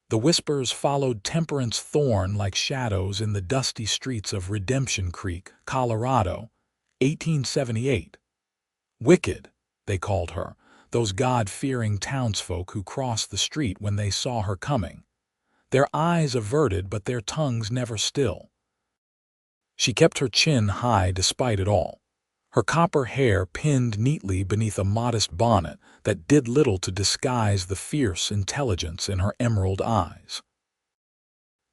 The whispers followed Temperance Thorne like shadows in the dusty streets of Redemption Creek, Colorado, 1878. Wicked, they called her, those God-fearing townsfolk who crossed the street when they saw her coming, their eyes averted but their tongues never still. She kept her chin high despite it all, her copper hair pinned neatly beneath a modest bonnet that did little to disguise the fierce intelligence in her emerald eyes.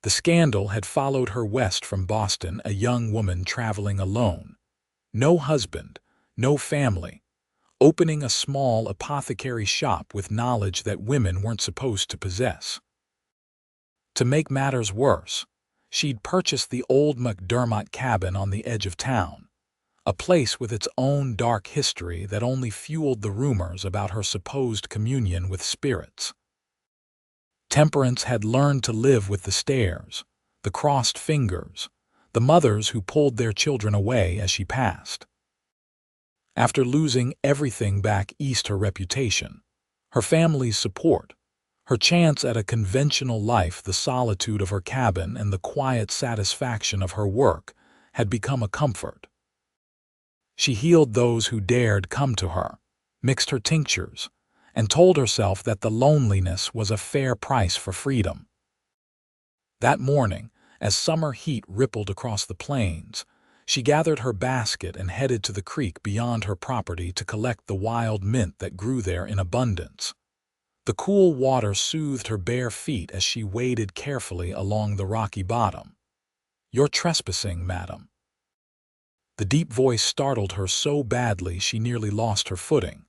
The scandal had followed her west from Boston, a young woman traveling alone. No husband, no family, opening a small apothecary shop with knowledge that women weren't supposed to possess. To make matters worse, she'd purchased the old McDermott cabin on the edge of town, a place with its own dark history that only fueled the rumors about her supposed communion with spirits. Temperance had learned to live with the stares, the crossed fingers, the mothers who pulled their children away as she passed. After losing everything back east, her reputation, her family's support, her chance at a conventional life, the solitude of her cabin and the quiet satisfaction of her work had become a comfort. She healed those who dared come to her, mixed her tinctures, and told herself that the loneliness was a fair price for freedom. That morning, as summer heat rippled across the plains, she gathered her basket and headed to the creek beyond her property to collect the wild mint that grew there in abundance. The cool water soothed her bare feet as she waded carefully along the rocky bottom. "You're trespassing, madam." The deep voice startled her so badly she nearly lost her footing.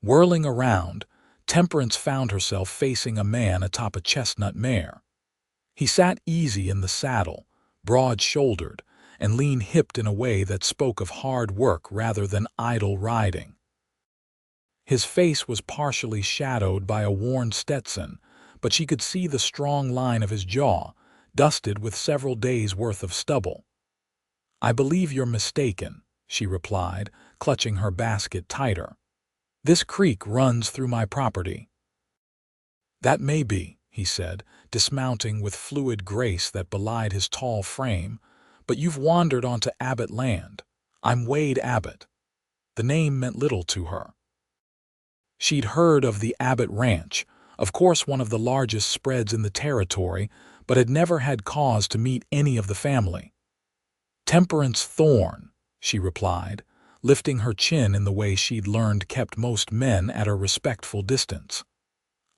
Whirling around, Temperance found herself facing a man atop a chestnut mare. He sat easy in the saddle, broad-shouldered, and lean-hipped in a way that spoke of hard work rather than idle riding. His face was partially shadowed by a worn Stetson, but she could see the strong line of his jaw, dusted with several days' worth of stubble. "I believe you're mistaken," she replied, clutching her basket tighter. "This creek runs through my property." "That may be," he said, dismounting with fluid grace that belied his tall frame, "but you've wandered onto Abbott land. I'm Wade Abbott." The name meant little to her. She'd heard of the Abbott Ranch, of course one of the largest spreads in the territory, but had never had cause to meet any of the family. "Temperance Thorne," she replied, lifting her chin in the way she'd learned kept most men at a respectful distance.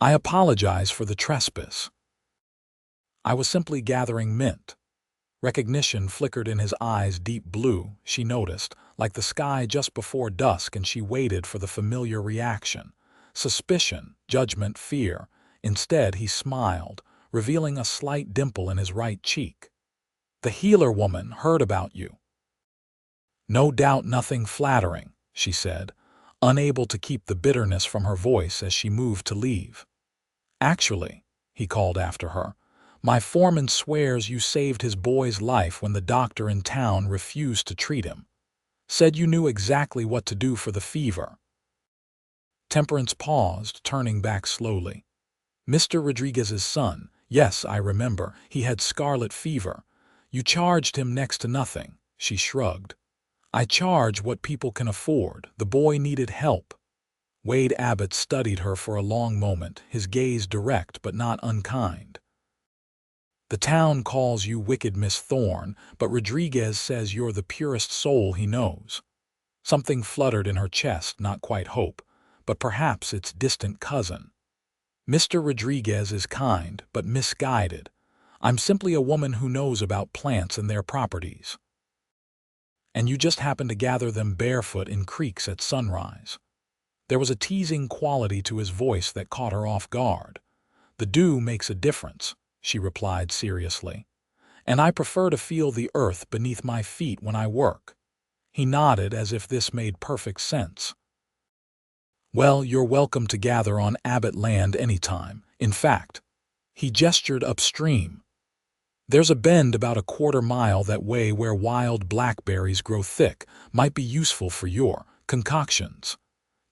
"I apologize for the trespass. I was simply gathering mint." Recognition flickered in his eyes, deep blue, she noticed, like the sky just before dusk, and she waited for the familiar reaction. Suspicion, judgment, fear. Instead, he smiled, revealing a slight dimple in his right cheek. "The healer woman heard about you." "No doubt nothing flattering," she said, unable to keep the bitterness from her voice as she moved to leave. "Actually," he called after her, "my foreman swears you saved his boy's life when the doctor in town refused to treat him. Said you knew exactly what to do for the fever." Temperance paused, turning back slowly. "Mr. Rodriguez's son. Yes, I remember. He had scarlet fever. You charged him next to nothing." She shrugged. "I charge what people can afford. The boy needed help." Wade Abbott studied her for a long moment, his gaze direct but not unkind. "The town calls you wicked Miss Thorne, but Rodriguez says you're the purest soul he knows." Something fluttered in her chest, not quite hope, but perhaps its distant cousin. "Mr. Rodriguez is kind, but misguided. I'm simply a woman who knows about plants and their properties. And you just happen to gather them barefoot in creeks at sunrise." There was a teasing quality to his voice that caught her off guard. "The dew makes a difference," she replied seriously, "and I prefer to feel the earth beneath my feet when I work." He nodded as if this made perfect sense. "Well, you're welcome to gather on Abbott land anytime. In fact," he gestured upstream, "there's a bend about a quarter-mile that way where wild blackberries grow thick. Might be useful for your concoctions."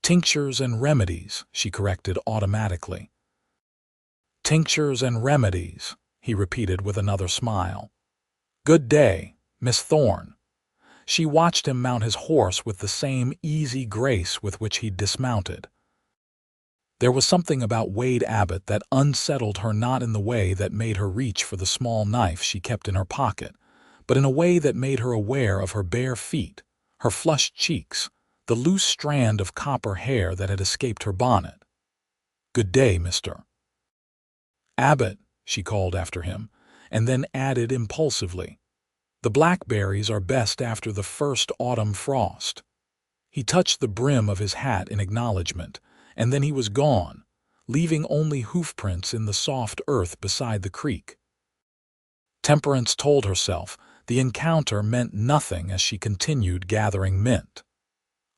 "Tinctures and remedies," she corrected automatically. Tinctures and remedies, he repeated with another smile. Good day, Miss Thorne. She watched him mount his horse with the same easy grace with which he'd dismounted. There was something about Wade Abbott that unsettled her, not in the way that made her reach for the small knife she kept in her pocket, but in a way that made her aware of her bare feet, her flushed cheeks, the loose strand of copper hair that had escaped her bonnet. Good day, Mr. Abbott, she called after him, and then added impulsively, the blackberries are best after the first autumn frost. He touched the brim of his hat in acknowledgement, and then he was gone, leaving only hoofprints in the soft earth beside the creek. Temperance told herself the encounter meant nothing as she continued gathering mint.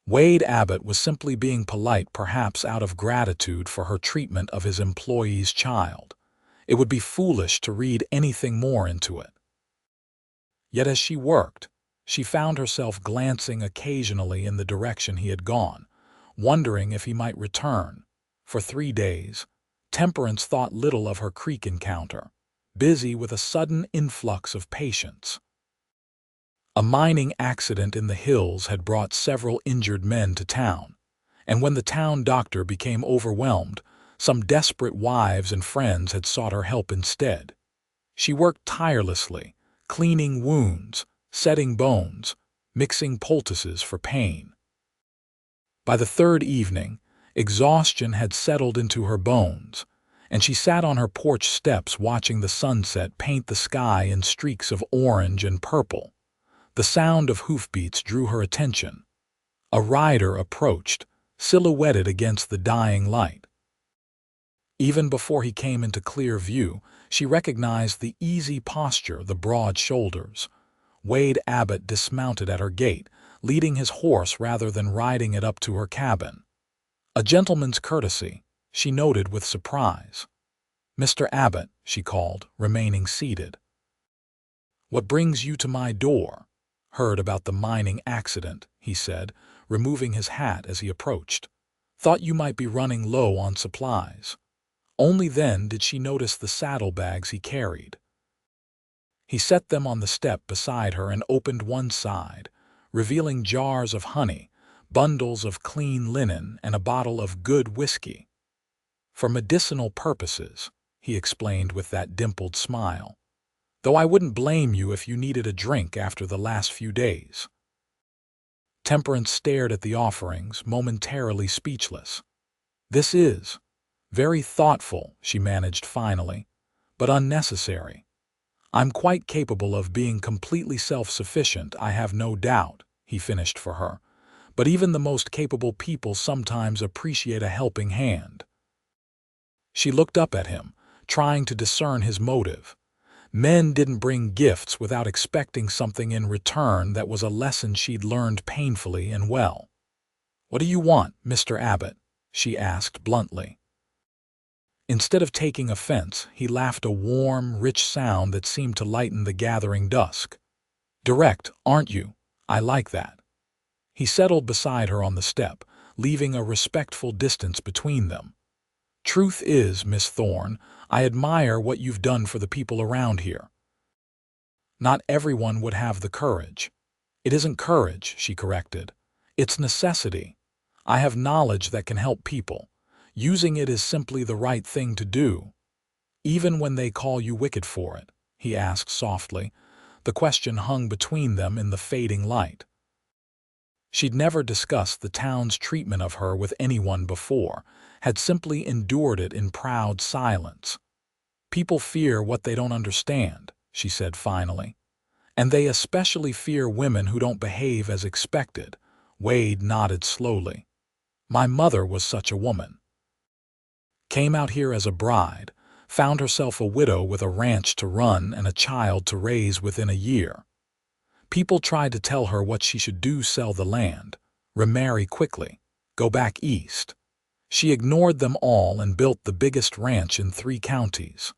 Wade Abbott was simply being polite, perhaps out of gratitude for her treatment of his employee's child. It would be foolish to read anything more into it. Yet as she worked, she found herself glancing occasionally in the direction he had gone, wondering if he might return. For 3 days, Temperance thought little of her creek encounter, busy with a sudden influx of patients. A mining accident in the hills had brought several injured men to town, and when the town doctor became overwhelmed, some desperate wives and friends had sought her help instead. She worked tirelessly, cleaning wounds, setting bones, mixing poultices for pain. By the 3rd evening, exhaustion had settled into her bones, and she sat on her porch steps watching the sunset paint the sky in streaks of orange and purple. The sound of hoofbeats drew her attention. A rider approached, silhouetted against the dying light. Even before he came into clear view, she recognized the easy posture, the broad shoulders. Wade Abbott dismounted at her gate, leading his horse rather than riding it up to her cabin. A gentleman's courtesy, she noted with surprise. Mr. Abbott, she called, remaining seated. What brings you to my door? Heard about the mining accident, he said, removing his hat as he approached. Thought you might be running low on supplies. Only then did she notice the saddlebags he carried. He set them on the step beside her and opened one side, revealing jars of honey, bundles of clean linen, and a bottle of good whiskey. For medicinal purposes, he explained with that dimpled smile, though I wouldn't blame you if you needed a drink after the last few days. Temperance stared at the offerings, momentarily speechless. This is very thoughtful, she managed finally, but unnecessary. I'm quite capable of being completely self-sufficient, I have no doubt, he finished for her, but even the most capable people sometimes appreciate a helping hand. She looked up at him, trying to discern his motive. Men didn't bring gifts without expecting something in return. That was a lesson she'd learned painfully and well. What do you want, Mr. Abbott? She asked bluntly. Instead of taking offense, he laughed, a warm, rich sound that seemed to lighten the gathering dusk. Direct, aren't you? I like that. He settled beside her on the step, leaving a respectful distance between them. Truth is, Miss Thorne, I admire what you've done for the people around here. Not everyone would have the courage. It isn't courage, she corrected. It's necessity. I have knowledge that can help people. Using it is simply the right thing to do. Even when they call you wicked for it, he asked softly. The question hung between them in the fading light. She'd never discussed the town's treatment of her with anyone before, had simply endured it in proud silence. People fear what they don't understand, she said finally. And they especially fear women who don't behave as expected. Wade nodded slowly. My mother was such a woman. Came out here as a bride, found herself a widow with a ranch to run and a child to raise within a year. People tried to tell her what she should do: sell the land, remarry quickly, go back east. She ignored them all and built the biggest ranch in 3 counties.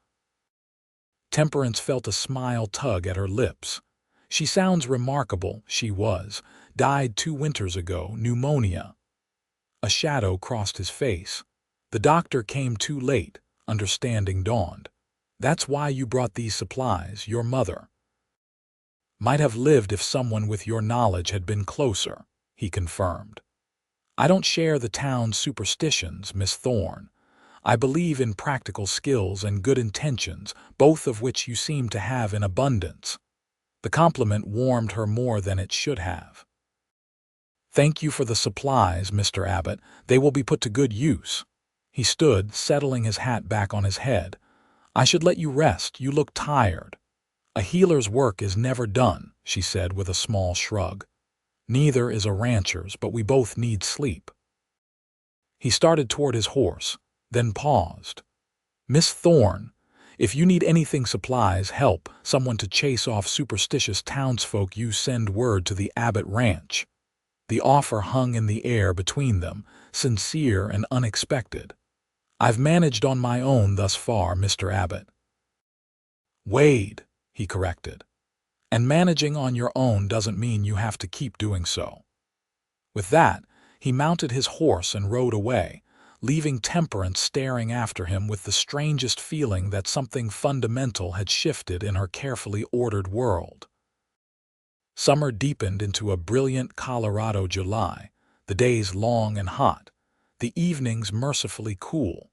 Temperance felt a smile tug at her lips. She sounds remarkable, she was. Died 2 winters ago, pneumonia. A shadow crossed his face. The doctor came too late, understanding dawned. That's why you brought these supplies. Your mother might have lived if someone with your knowledge had been closer, he confirmed. I don't share the town's superstitions, Miss Thorne. I believe in practical skills and good intentions, both of which you seem to have in abundance. The compliment warmed her more than it should have. Thank you for the supplies, Mr. Abbott. They will be put to good use. He stood, settling his hat back on his head. I should let you rest. You look tired. A healer's work is never done, she said with a small shrug. Neither is a rancher's, but we both need sleep. He started toward his horse, then paused. Miss Thorne, if you need anything, supplies, help, someone to chase off superstitious townsfolk, you send word to the Abbott Ranch. The offer hung in the air between them, sincere and unexpected. I've managed on my own thus far, Mr. Abbott. Wade, he corrected. And managing on your own doesn't mean you have to keep doing so. With that, he mounted his horse and rode away, leaving Temperance staring after him with the strangest feeling that something fundamental had shifted in her carefully ordered world. Summer deepened into a brilliant Colorado July, the days long and hot, the evenings mercifully cool.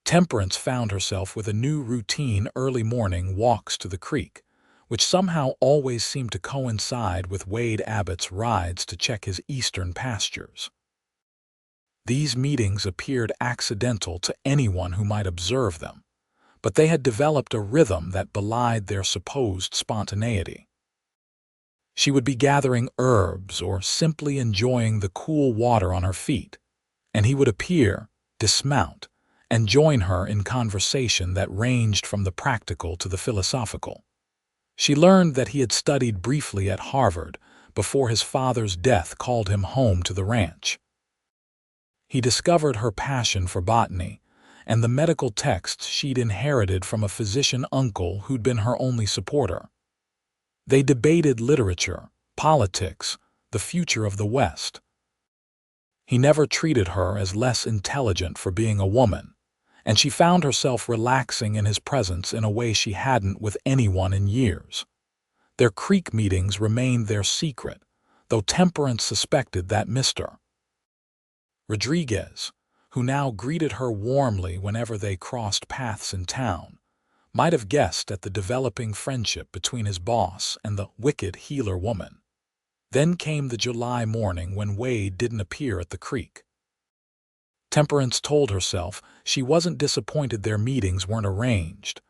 Temperance found herself with a new routine: early morning walks to the creek, which somehow always seemed to coincide with Wade Abbott's rides to check his eastern pastures. These meetings appeared accidental to anyone who might observe them, but they had developed a rhythm that belied their supposed spontaneity. She would be gathering herbs or simply enjoying the cool water on her feet, and he would appear, dismount, and join her in conversation that ranged from the practical to the philosophical. She learned that he had studied briefly at Harvard before his father's death called him home to the ranch. He discovered her passion for botany and the medical texts she'd inherited from a physician uncle who'd been her only supporter. They debated literature, politics, the future of the West. He never treated her as less intelligent for being a woman, and she found herself relaxing in his presence in a way she hadn't with anyone in years. Their creek meetings remained their secret, though Temperance suspected that Mr. Rodriguez, who now greeted her warmly whenever they crossed paths in town, might have guessed at the developing friendship between his boss and the wicked healer woman. Then came the July morning when Wade didn't appear at the creek. Temperance told herself she wasn't disappointed their meetings weren't arranged,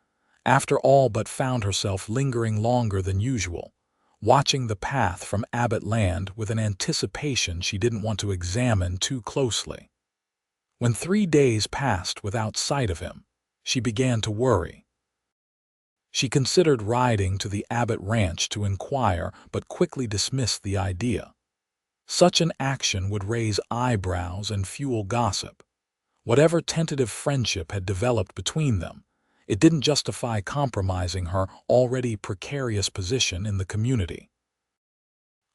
after all, but found herself lingering longer than usual, watching the path from Abbott land with an anticipation she didn't want to examine too closely. When 3 days passed without sight of him, she began to worry. She considered riding to the Abbott Ranch to inquire, but quickly dismissed the idea. Such an action would raise eyebrows and fuel gossip. Whatever tentative friendship had developed between them, it didn't justify compromising her already precarious position in the community.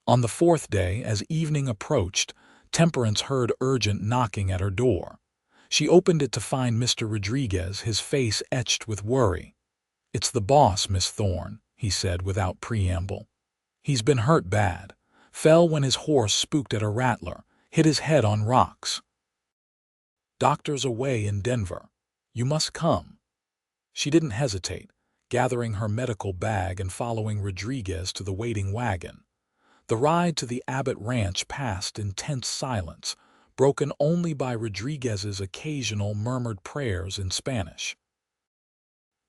On the 4th day, as evening approached, Temperance heard urgent knocking at her door. She opened it to find Mr. Rodriguez, his face etched with worry. It's the boss, Miss Thorne, he said without preamble. He's been hurt bad. Fell when his horse spooked at a rattler, hit his head on rocks. Doctor's away in Denver. You must come. She didn't hesitate, gathering her medical bag and following Rodriguez to the waiting wagon. The ride to the Abbott Ranch passed in tense silence, broken only by Rodriguez's occasional murmured prayers in Spanish.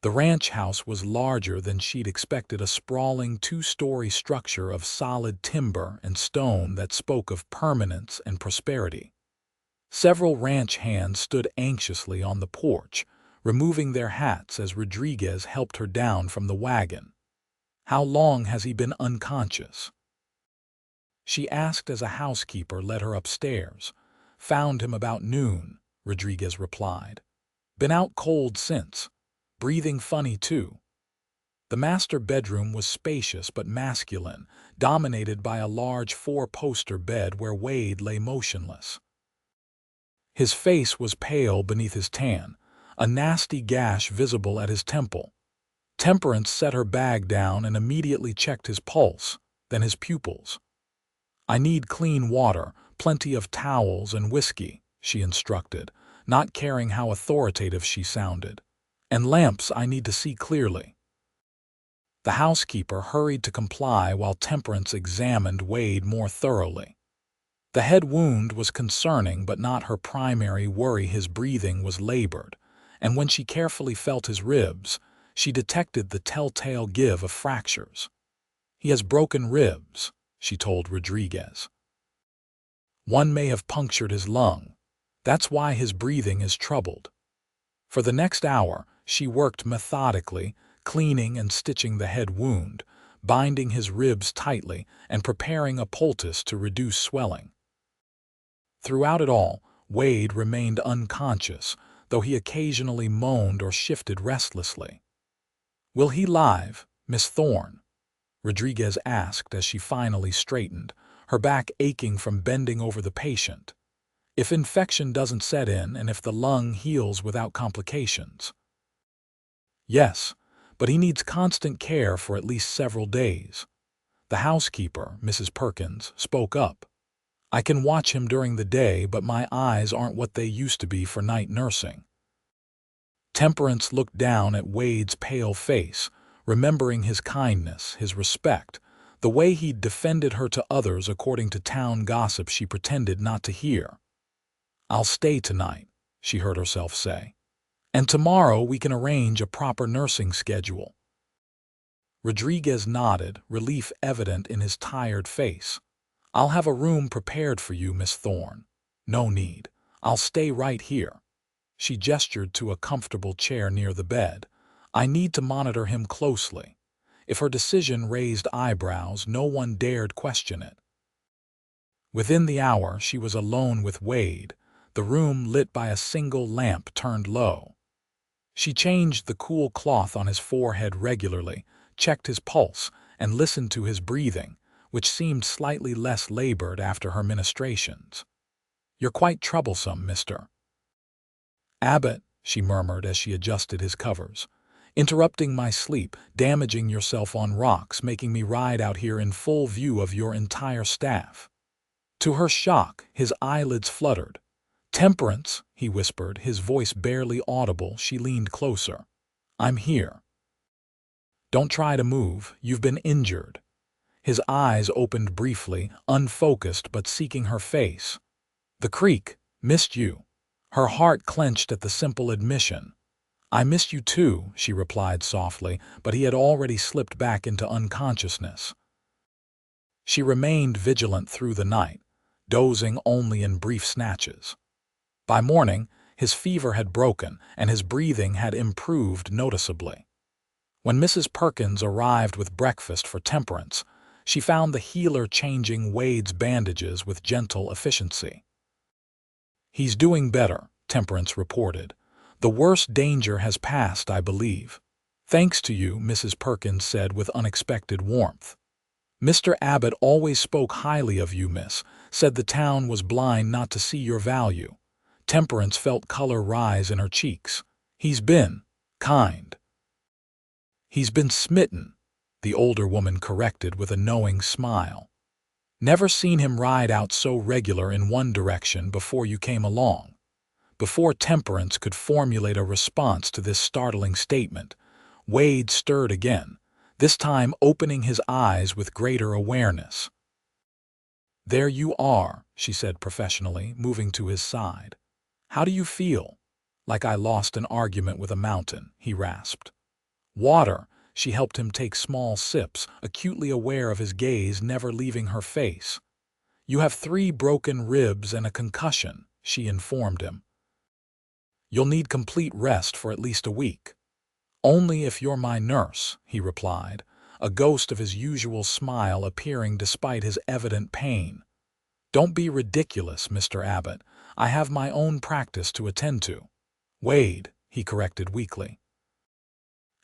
The ranch house was larger than she'd expected, a sprawling 2-story structure of solid timber and stone that spoke of permanence and prosperity. Several ranch hands stood anxiously on the porch, removing their hats as Rodriguez helped her down from the wagon. How long has he been unconscious? She asked as a housekeeper led her upstairs. Found him about noon, Rodriguez replied. Been out cold since. Breathing funny, too. The master bedroom was spacious but masculine, dominated by a large 4-poster bed where Wade lay motionless. His face was pale beneath his tan, a nasty gash visible at his temple. Temperance set her bag down and immediately checked his pulse, then his pupils. "I need clean water, plenty of towels and whiskey," she instructed, not caring how authoritative she sounded. "And lamps, I need to see clearly." The housekeeper hurried to comply while Temperance examined Wade more thoroughly. The head wound was concerning but not her primary worry. His breathing was labored, and when she carefully felt his ribs, she detected the telltale give of fractures. "He has broken ribs," she told Rodriguez. "One may have punctured his lung. That's why his breathing is troubled." For the next hour, she worked methodically, cleaning and stitching the head wound, binding his ribs tightly, and preparing a poultice to reduce swelling. Throughout it all, Wade remained unconscious, though he occasionally moaned or shifted restlessly. "Will he live, Miss Thorne?" Rodriguez asked as she finally straightened, her back aching from bending over the patient. "If infection doesn't set in and if the lung heals without complications." "Yes, but he needs constant care for at least several days." The housekeeper, Mrs. Perkins, spoke up. "I can watch him during the day, but my eyes aren't what they used to be for night nursing." Temperance looked down at Wade's pale face, remembering his kindness, his respect, the way he'd defended her to others according to town gossip she pretended not to hear. "I'll stay tonight," she heard herself say. "And tomorrow we can arrange a proper nursing schedule." Rodriguez nodded, relief evident in his tired face. "I'll have a room prepared for you, Miss Thorne." "No need. I'll stay right here." She gestured to a comfortable chair near the bed. "I need to monitor him closely." If her decision raised eyebrows, no one dared question it. Within the hour, she was alone with Wade, the room lit by a single lamp turned low. She changed the cool cloth on his forehead regularly, checked his pulse, and listened to his breathing, which seemed slightly less labored after her ministrations. "You're quite troublesome, Mr. Abbott," she murmured as she adjusted his covers. "Interrupting my sleep, damaging yourself on rocks, making me ride out here in full view of your entire staff." To her shock, his eyelids fluttered. "Temperance," he whispered, his voice barely audible. She leaned closer. "I'm here. Don't try to move. You've been injured." His eyes opened briefly, unfocused but seeking her face. "The creek missed you." Her heart clenched at the simple admission. "I missed you too," she replied softly, but he had already slipped back into unconsciousness. She remained vigilant through the night, dozing only in brief snatches. By morning, his fever had broken and his breathing had improved noticeably. When Mrs. Perkins arrived with breakfast for Temperance, she found the healer changing Wade's bandages with gentle efficiency. "He's doing better," Temperance reported. "The worst danger has passed, I believe." "Thanks to you," Mrs. Perkins said with unexpected warmth. "Mr. Abbott always spoke highly of you, miss, said the town was blind not to see your value." Temperance felt color rise in her cheeks. "He's been kind." "He's been smitten," the older woman corrected with a knowing smile. "Never seen him ride out so regular in one direction before you came along." Before Temperance could formulate a response to this startling statement, Wade stirred again, this time opening his eyes with greater awareness. "There you are," she said professionally, moving to his side. "How do you feel?" "Like I lost an argument with a mountain," he rasped. "Water." She helped him take small sips, acutely aware of his gaze never leaving her face. "You have 3 broken ribs and a concussion," she informed him. "You'll need complete rest for at least a week." "Only if you're my nurse," he replied, a ghost of his usual smile appearing despite his evident pain. "Don't be ridiculous, Mr. Abbott. I have my own practice to attend to." "Wade," he corrected weakly.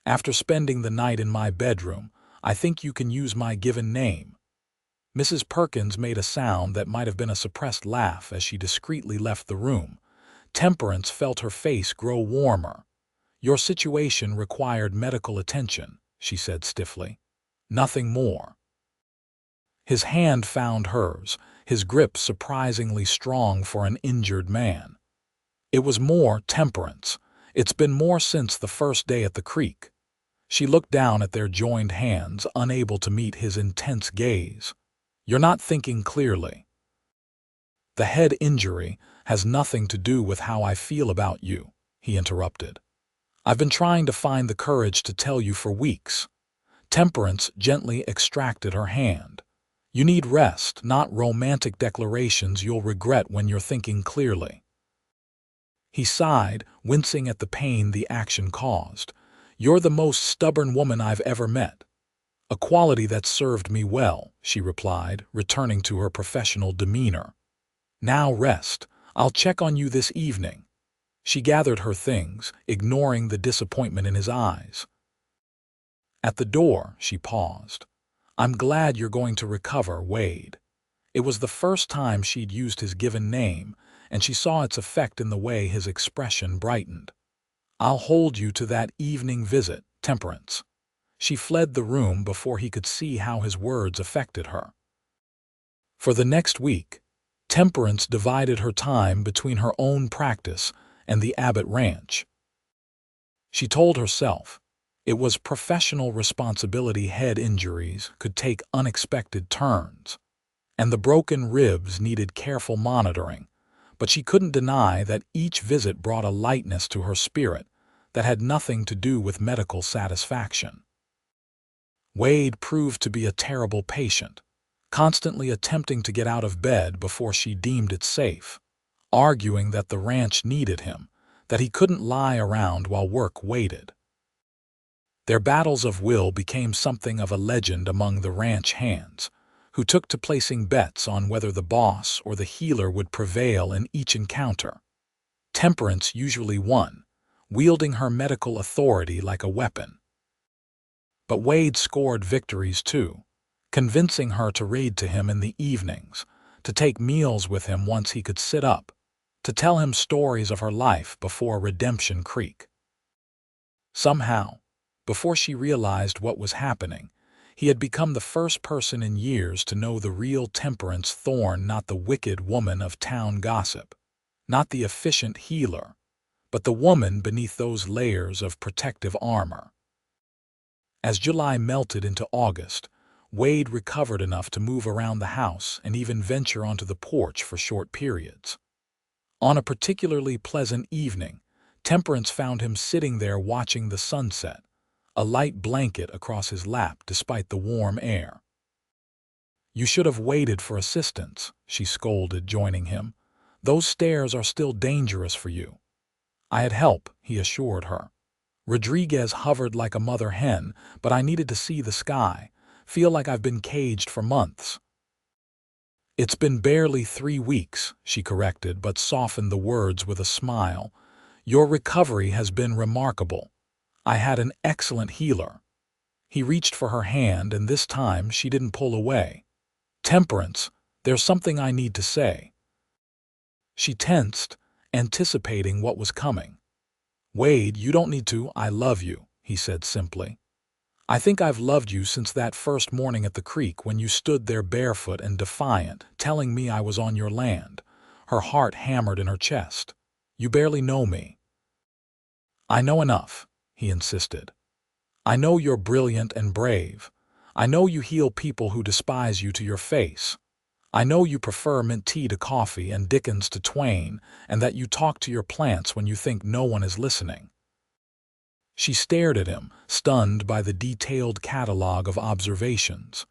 "After spending the night in my bedroom, I think you can use my given name." Mrs. Perkins made a sound that might have been a suppressed laugh as she discreetly left the room. Temperance felt her face grow warmer. "Your situation required medical attention," she said stiffly. "Nothing more." His hand found hers, his grip surprisingly strong for an injured man. "It was more, Temperance. It's been more since the first day at the creek." She looked down at their joined hands, unable to meet his intense gaze. "You're not thinking clearly." "The head injury has nothing to do with how I feel about you," he interrupted. "I've been trying to find the courage to tell you for weeks." Temperance gently extracted her hand. "You need rest, not romantic declarations you'll regret when you're thinking clearly." He sighed, wincing at the pain the action caused. "You're the most stubborn woman I've ever met." "A quality that served me well," she replied, returning to her professional demeanor. "Now rest. I'll check on you this evening." She gathered her things, ignoring the disappointment in his eyes. At the door, she paused. "I'm glad you're going to recover, Wade." It was the first time she'd used his given name, and she saw its effect in the way his expression brightened. "I'll hold you to that evening visit, Temperance." She fled the room before he could see how his words affected her. For the next week, Temperance divided her time between her own practice and the Abbott ranch. She told herself it was professional responsibility. Head injuries could take unexpected turns, and the broken ribs needed careful monitoring, but she couldn't deny that each visit brought a lightness to her spirit that had nothing to do with medical satisfaction. Wade proved to be a terrible patient, constantly attempting to get out of bed before she deemed it safe, arguing that the ranch needed him, that he couldn't lie around while work waited. Their battles of will became something of a legend among the ranch hands, who took to placing bets on whether the boss or the healer would prevail in each encounter. Temperance usually won, wielding her medical authority like a weapon. But Wade scored victories too, convincing her to read to him in the evenings, to take meals with him once he could sit up, to tell him stories of her life before Redemption Creek. Somehow, before she realized what was happening, he had become the first person in years to know the real Temperance Thorne, not the wicked woman of town gossip, not the efficient healer, but the woman beneath those layers of protective armor. As July melted into August, Wade recovered enough to move around the house and even venture onto the porch for short periods. On a particularly pleasant evening, Temperance found him sitting there watching the sunset, a light blanket across his lap despite the warm air. "You should have waited for assistance," she scolded, joining him. "Those stairs are still dangerous for you." "I had help," he assured her. "Rodriguez hovered like a mother hen, but I needed to see the sky, feel like I've been caged for months." "It's been barely 3 weeks," she corrected, but softened the words with a smile. "Your recovery has been remarkable. I had an excellent healer." He reached for her hand, and this time she didn't pull away. "Temperance, there's something I need to say." She tensed, anticipating what was coming. "Wade, you don't need to. I love you," he said simply. "I think I've loved you since that first morning at the creek when you stood there barefoot and defiant, telling me I was on your land." Her heart hammered in her chest. "You barely know me." "I know enough," he insisted. "I know you're brilliant and brave. I know you heal people who despise you to your face. I know you prefer mint tea to coffee and Dickens to Twain, and that you talk to your plants when you think no one is listening." She stared at him, stunned by the detailed catalog of observations.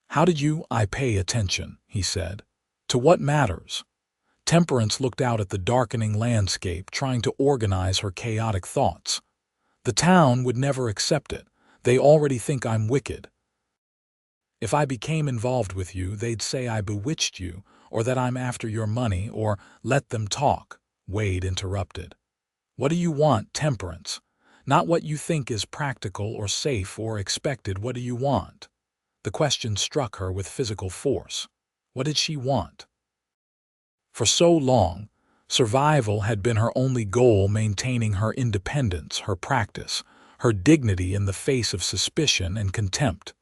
"How did you—" "I pay attention," he said. "To what matters." Temperance looked out at the darkening landscape, trying to organize her chaotic thoughts. "The town would never accept it. They already think I'm wicked. If I became involved with you, they'd say I bewitched you, or that I'm after your money, or—" "Let them talk," Wade interrupted. "What do you want, Temperance? Not what you think is practical or safe or expected. What do you want?" The question struck her with physical force. What did she want? For so long, Survival had been her only goal, maintaining her independence, her practice, her dignity in the face of suspicion and contempt.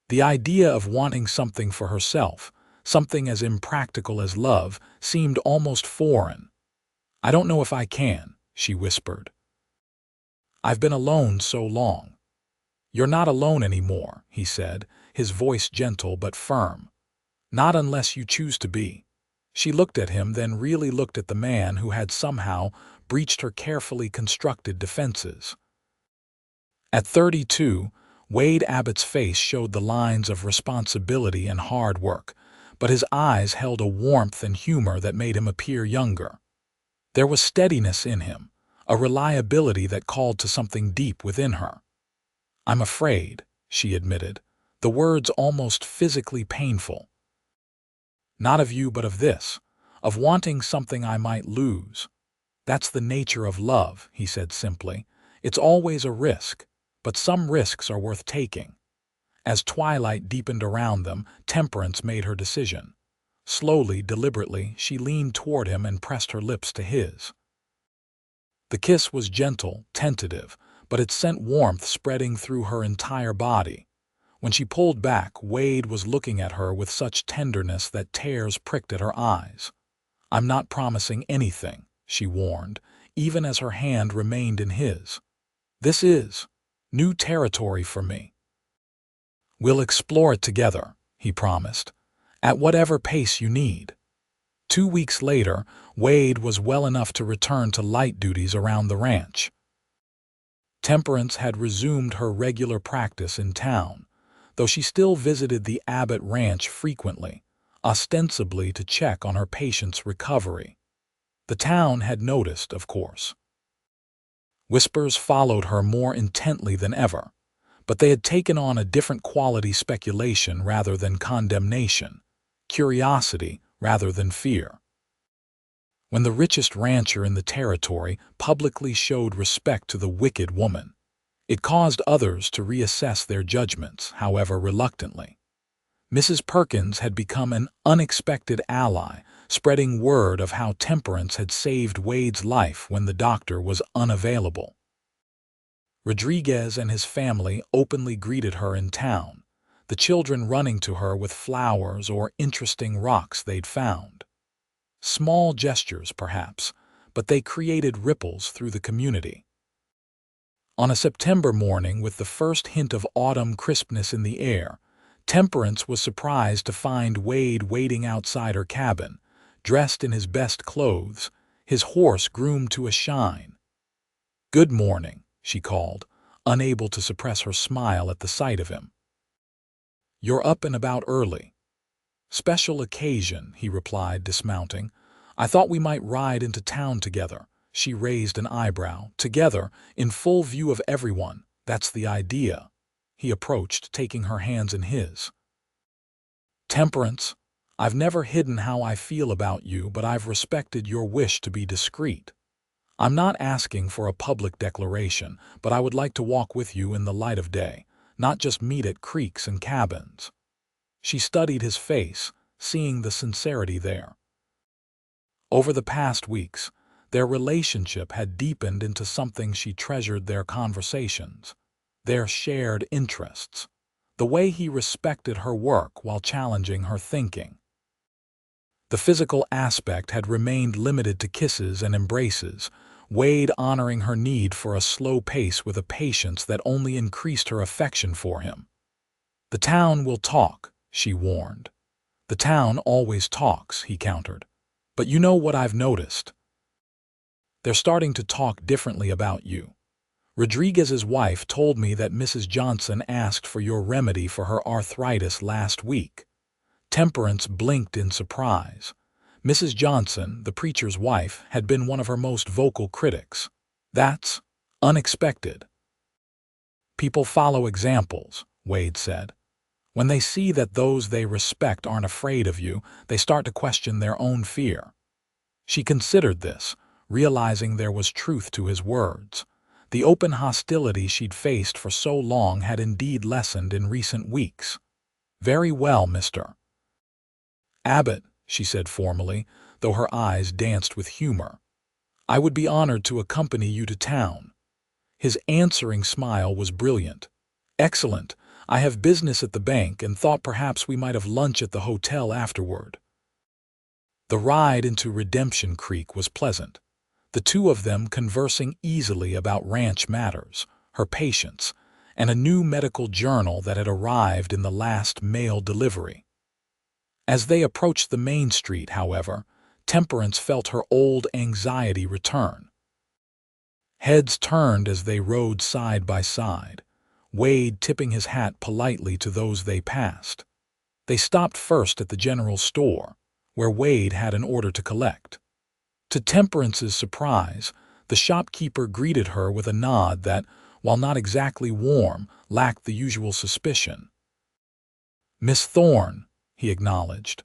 The idea of wanting something for herself, something as impractical as love, seemed almost foreign. "I don't know if I can," she whispered. "I've been alone so long." "You're not alone anymore," he said, his voice gentle but firm. "Not unless you choose to be." She looked at him, then really looked at the man who had somehow breached her carefully constructed defenses. At 32, Wade Abbott's face showed the lines of responsibility and hard work, but his eyes held a warmth and humor that made him appear younger. There was steadiness in him, a reliability that called to something deep within her. "I'm afraid," she admitted, the words almost physically painful. "Not of you, but of this, of wanting something I might lose." "That's the nature of love," he said simply. "It's always a risk, but some risks are worth taking." As twilight deepened around them, Temperance made her decision. Slowly, deliberately, she leaned toward him and pressed her lips to his. The kiss was gentle, tentative, but it sent warmth spreading through her entire body. When she pulled back, Wade was looking at her with such tenderness that tears pricked at her eyes. "I'm not promising anything," she warned, even as her hand remained in his. "This is new territory for me." "We'll explore it together," he promised, "at whatever pace you need." 2 weeks later, Wade was well enough to return to light duties around the ranch. Temperance had resumed her regular practice in town, though she still visited the Abbott ranch frequently, ostensibly to check on her patient's recovery. The town had noticed, of course. Whispers followed her more intently than ever, but they had taken on a different quality: speculation rather than condemnation, curiosity rather than fear. When the richest rancher in the territory publicly showed respect to the wicked woman, it caused others to reassess their judgments, however reluctantly. Mrs. Perkins had become an unexpected ally, spreading word of how Temperance had saved Wade's life when the doctor was unavailable. Rodriguez and his family openly greeted her in town, the children running to her with flowers or interesting rocks they'd found. Small gestures, perhaps, but they created ripples through the community. On a September morning, with the first hint of autumn crispness in the air, Temperance was surprised to find Wade waiting outside her cabin, dressed in his best clothes, his horse groomed to a shine. "Good morning," she called, unable to suppress her smile at the sight of him. "You're up and about early." "Special occasion," he replied, dismounting. "I thought we might ride into town together." She raised an eyebrow. "Together, in full view of everyone. That's the idea." He approached, taking her hands in his. "Temperance, I've never hidden how I feel about you, but I've respected your wish to be discreet. I'm not asking for a public declaration, but I would like to walk with you in the light of day, not just meet at creeks and cabins." She studied his face, seeing the sincerity there. Over the past weeks, their relationship had deepened into something she treasured: their conversations, their shared interests, the way he respected her work while challenging her thinking. The physical aspect had remained limited to kisses and embraces, Wade honoring her need for a slow pace with a patience that only increased her affection for him. "The town will talk," she warned. "The town always talks," he countered. "But you know what I've noticed? They're starting to talk differently about you. Rodriguez's wife told me that Mrs. Johnson asked for your remedy for her arthritis last week." Temperance blinked in surprise. Mrs. Johnson, the preacher's wife, had been one of her most vocal critics. "That's unexpected." "People follow examples," Wade said. "When they see that those they respect aren't afraid of you, they start to question their own fear." She considered this, realizing there was truth to his words. The open hostility she'd faced for so long had indeed lessened in recent weeks. "Very well, Mr. Abbott," she said formally, though her eyes danced with humor. "I would be honored to accompany you to town." His answering smile was brilliant. "Excellent. I have business at the bank and thought perhaps we might have lunch at the hotel afterward." The ride into Redemption Creek was pleasant, the two of them conversing easily about ranch matters, her patients, and a new medical journal that had arrived in the last mail delivery. As they approached the main street, however, Temperance felt her old anxiety return. Heads turned as they rode side by side, Wade tipping his hat politely to those they passed. They stopped first at the general store, where Wade had an order to collect. To Temperance's surprise, the shopkeeper greeted her with a nod that, while not exactly warm, lacked the usual suspicion. "Miss Thorne," he acknowledged.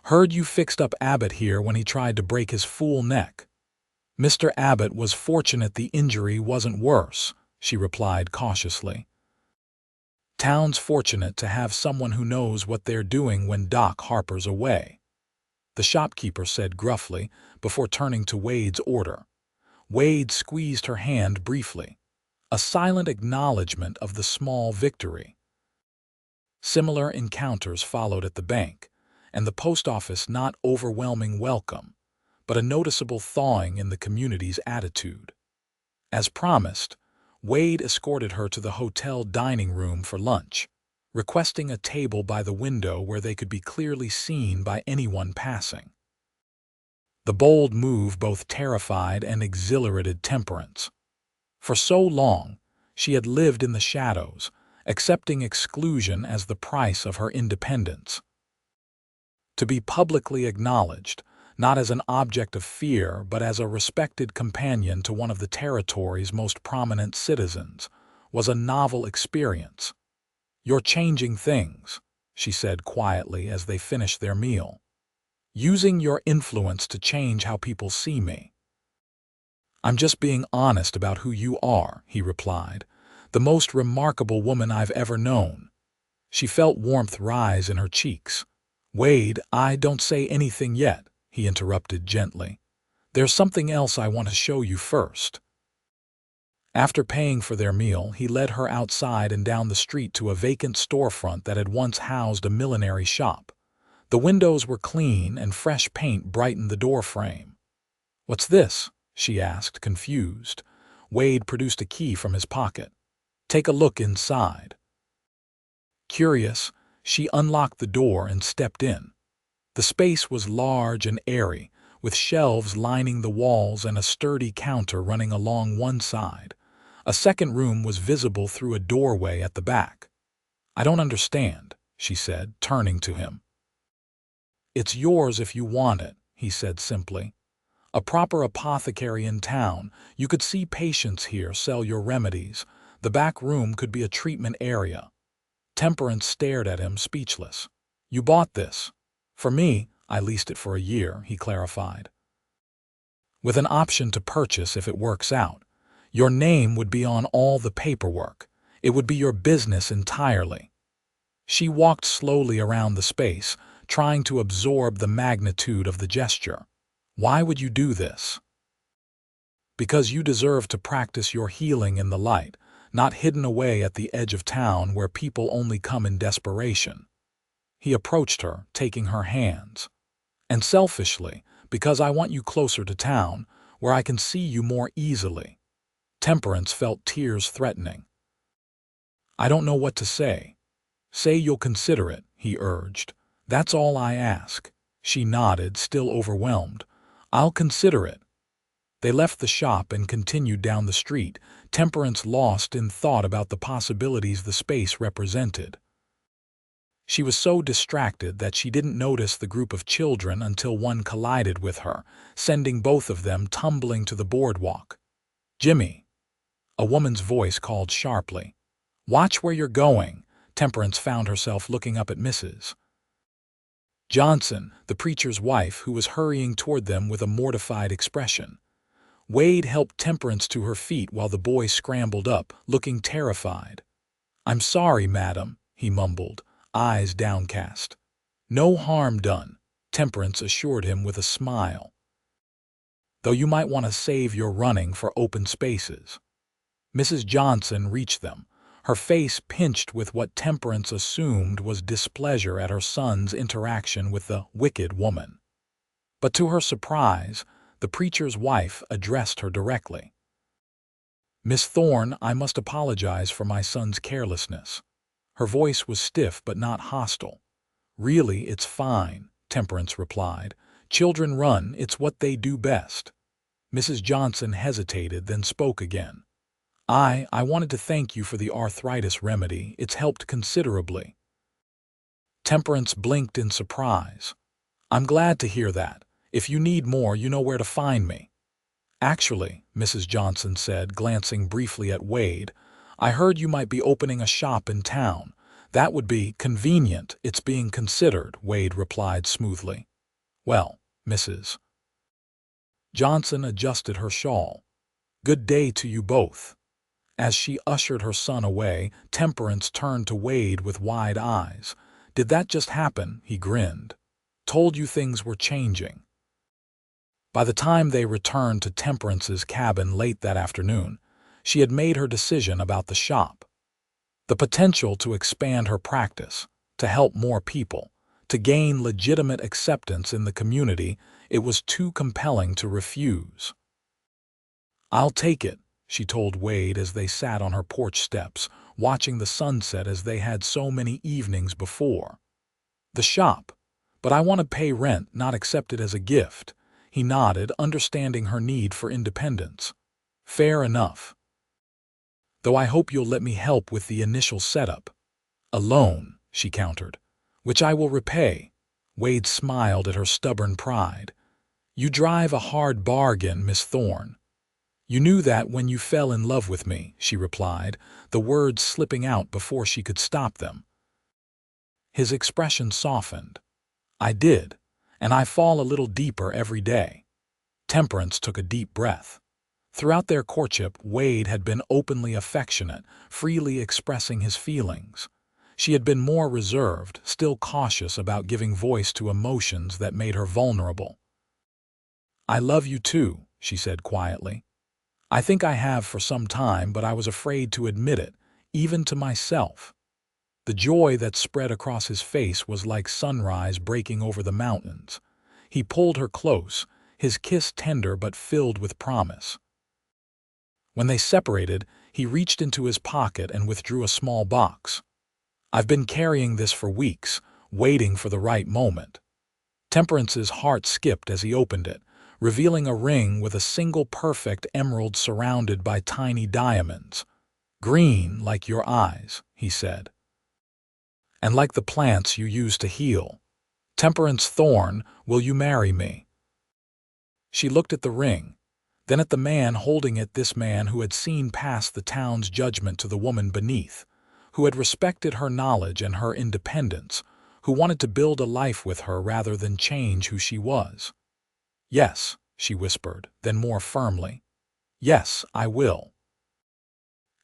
"Heard you fixed up Abbott here when he tried to break his fool neck." "Mr. Abbott was fortunate the injury wasn't worse," she replied cautiously. "Town's fortunate to have someone who knows what they're doing when Doc Harper's away," the shopkeeper said gruffly before turning to Wade's order. Wade squeezed her hand briefly, a silent acknowledgement of the small victory. Similar encounters followed at the bank, and the post office not overwhelming welcome, but a noticeable thawing in the community's attitude. As promised, Wade escorted her to the hotel dining room for lunch, requesting a table by the window where they could be clearly seen by anyone passing. The bold move both terrified and exhilarated Temperance. For so long, she had lived in the shadows, accepting exclusion as the price of her independence. To be publicly acknowledged, not as an object of fear but as a respected companion to one of the territory's most prominent citizens, was a novel experience. "You're changing things," she said quietly as they finished their meal. "Using your influence to change how people see me." "I'm just being honest about who you are," he replied. "The most remarkable woman I've ever known." She felt warmth rise in her cheeks. "Wade, I don't say anything yet," he interrupted gently. "There's something else I want to show you first." After paying for their meal, he led her outside and down the street to a vacant storefront that had once housed a millinery shop. The windows were clean and fresh paint brightened the doorframe. "What's this?" she asked, confused. Wade produced a key from his pocket. "Take a look inside." Curious, she unlocked the door and stepped in. The space was large and airy, with shelves lining the walls and a sturdy counter running along one side. A second room was visible through a doorway at the back. "I don't understand," she said, turning to him. "It's yours if you want it," he said simply. "A proper apothecary in town. You could see patients here, sell your remedies. The back room could be a treatment area." Temperance stared at him, speechless. "You bought this?" "For me, I leased it for a year," he clarified. "With an option to purchase if it works out. Your name would be on all the paperwork. It would be your business entirely." She walked slowly around the space, trying to absorb the magnitude of the gesture. "Why would you do this?" "Because you deserve to practice your healing in the light, not hidden away at the edge of town where people only come in desperation." He approached her, taking her hands. "And selfishly, because I want you closer to town, where I can see you more easily." Temperance felt tears threatening. "I don't know what to say." "Say you'll consider it," he urged. "That's all I ask." She nodded, still overwhelmed. "I'll consider it." They left the shop and continued down the street, Temperance lost in thought about the possibilities the space represented. She was so distracted that she didn't notice the group of children until one collided with her, sending both of them tumbling to the boardwalk. "Jimmy!" A woman's voice called sharply. "Watch where you're going." Temperance found herself looking up at Mrs. Johnson, the preacher's wife, who was hurrying toward them with a mortified expression. Wade helped Temperance to her feet while the boy scrambled up, looking terrified. "I'm sorry, madam," he mumbled, eyes downcast. "No harm done," Temperance assured him with a smile. though you might want to save your running for open spaces." Mrs. Johnson reached them, her face pinched with what Temperance assumed was displeasure at her son's interaction with the wicked woman. But to her surprise, the preacher's wife addressed her directly. "Miss Thorne, I must apologize for my son's carelessness." Her voice was stiff but not hostile. "Really, it's fine," Temperance replied. "Children run, it's what they do best." Mrs. Johnson hesitated, then spoke again. I wanted to thank you for the arthritis remedy. It's helped considerably." Temperance blinked in surprise. "I'm glad to hear that. If you need more, you know where to find me." "Actually," Mrs. Johnson said, glancing briefly at Wade, "I heard you might be opening a shop in town. That would be convenient. It's being considered," Wade replied smoothly. "Well, Mrs. Johnson adjusted her shawl. "Good day to you both." As she ushered her son away, Temperance turned to Wade with wide eyes. "Did that just happen?" he grinned. "Told you things were changing." By the time they returned to Temperance's cabin late that afternoon, she had made her decision about the shop. The potential to expand her practice, to help more people, to gain legitimate acceptance in the community, it was too compelling to refuse. "I'll take it," she told Wade as they sat on her porch steps, watching the sunset as they had so many evenings before. "The shop. But I want to pay rent, not accept it as a gift." He nodded, understanding her need for independence. "Fair enough. Though I hope you'll let me help with the initial setup." "A loan," she countered. "Which I will repay." Wade smiled at her stubborn pride. "You drive a hard bargain, Miss Thorne." "You knew that when you fell in love with me," she replied, the words slipping out before she could stop them. His expression softened. "I did, and I fall a little deeper every day." Temperance took a deep breath. Throughout their courtship, Wade had been openly affectionate, freely expressing his feelings. She had been more reserved, still cautious about giving voice to emotions that made her vulnerable. "I love you too," she said quietly. "I think I have for some time, but I was afraid to admit it, even to myself." The joy that spread across his face was like sunrise breaking over the mountains. He pulled her close, his kiss tender but filled with promise. When they separated, he reached into his pocket and withdrew a small box. "I've been carrying this for weeks, waiting for the right moment." Temperance's heart skipped as he opened it, revealing a ring with a single perfect emerald surrounded by tiny diamonds. "Green like your eyes," he said. "And like the plants you use to heal. Temperance Thorne, will you marry me?" She looked at the ring, then at the man holding it, this man who had seen past the town's judgment to the woman beneath, who had respected her knowledge and her independence, who wanted to build a life with her rather than change who she was. "Yes," she whispered, then more firmly, "Yes, I will."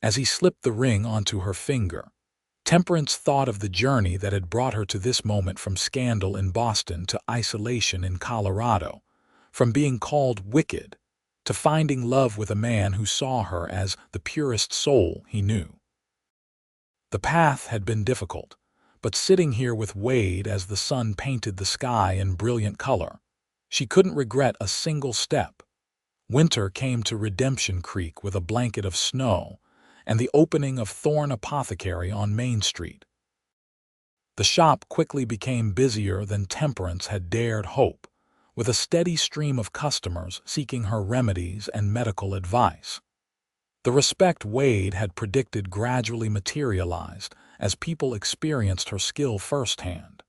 As he slipped the ring onto her finger, Temperance thought of the journey that had brought her to this moment, from scandal in Boston to isolation in Colorado, from being called wicked to finding love with a man who saw her as the purest soul he knew. The path had been difficult, but sitting here with Wade as the sun painted the sky in brilliant color, she couldn't regret a single step. Winter came to Redemption Creek with a blanket of snow, and the opening of Thorne Apothecary on Main Street. The shop quickly became busier than Temperance had dared hope, with a steady stream of customers seeking her remedies and medical advice. The respect Wade had predicted gradually materialized as people experienced her skill firsthand.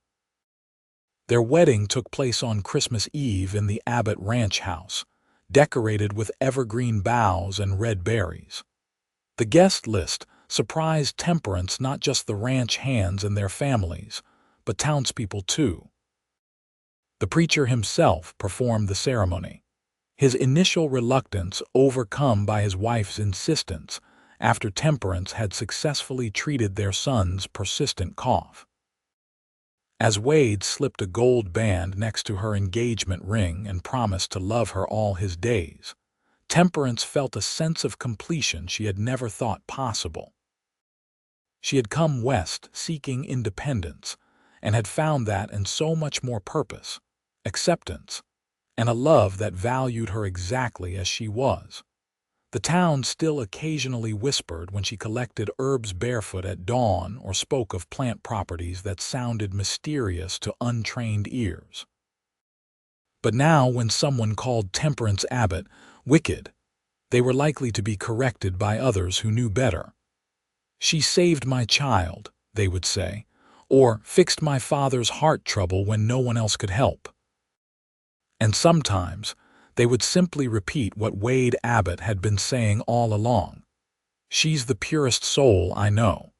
Their wedding took place on Christmas Eve in the Abbott ranch house, decorated with evergreen boughs and red berries. The guest list surprised Temperance, not just the ranch hands and their families, but townspeople too. The preacher himself performed the ceremony, his initial reluctance overcome by his wife's insistence after Temperance had successfully treated their son's persistent cough. As Wade slipped a gold band next to her engagement ring and promised to love her all his days, Temperance felt a sense of completion she had never thought possible. She had come west seeking independence and had found that and so much more: purpose, acceptance, and a love that valued her exactly as she was. The town still occasionally whispered when she collected herbs barefoot at dawn or spoke of plant properties that sounded mysterious to untrained ears. But now when someone called Temperance Abbott wicked, they were likely to be corrected by others who knew better. "She saved my child," they would say, or "fixed my father's heart trouble when no one else could help." And sometimes they would simply repeat what Wade Abbott had been saying all along: "She's the purest soul I know."